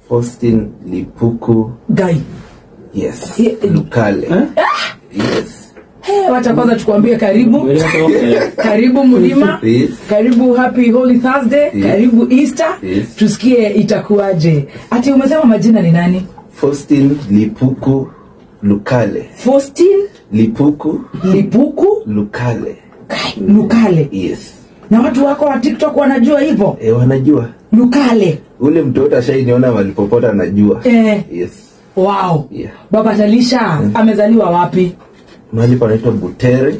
Faustin Lipuku. Guy. Yes. Lukale. Yes. Wacha kwanza tukwambie karibu. Karibu Mulima. Yes. Karibu Happy Holy Thursday. Yes. Karibu Easter. Yes. Tusikie itakuaje. Ati umesema majina ni nani? Faustin Lipuku Lukale. Faustin Lipuku Lukale. Lukale. Lukale. Yes. Na watu wako wa TikTok wanajua hivyo? Wanajua. Lukale. Ule mtoto ashainiona walipopota anajua. Yes. Wow. Yeah. Baba Talisha amezaliwa wapi? Mahali panaitwa Butere.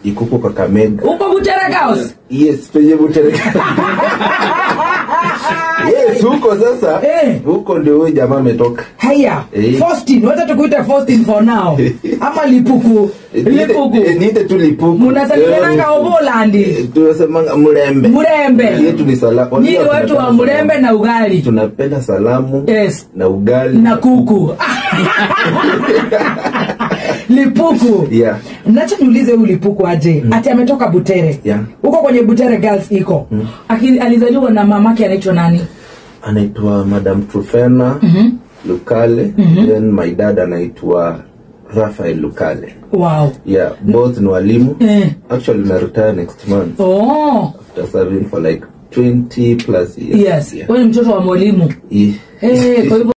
Ikuko Kakamega. Uko Butere House? Yes, penye Butere. Yes, huko sasa. Huko ndio huyo jamaa ametoka. Haya. Faustin, wacha tukuite Faustin for now. Ama Lipuku. Lipuku. Niite tu Lipuku. Munasalimiana Obolandi. Tunasema Murembe. Murembe. Yetu ni salamu. Ni watu wa Murembe na ugali. Tunapenda salamu. Yes. Na ugali. Na kuku. Lipuku. Yeah. Nacho niulize huyu Lipuku aje. Ati ametoka Butere. Yeah. Uko kwenye Butere Girls iko. Alizaliwa na mamake anaitwa nani? Anaitwa Madam Trufena Lukale. Then my dad anaitwa Rafael Lukale. Wow. Yeah, both ni walimu. Actually na retire next month. Oh. After serving for like 20 plus years. Yes. Wewe ni mtoto wa mwalimu. Yeah. Kwa hivyo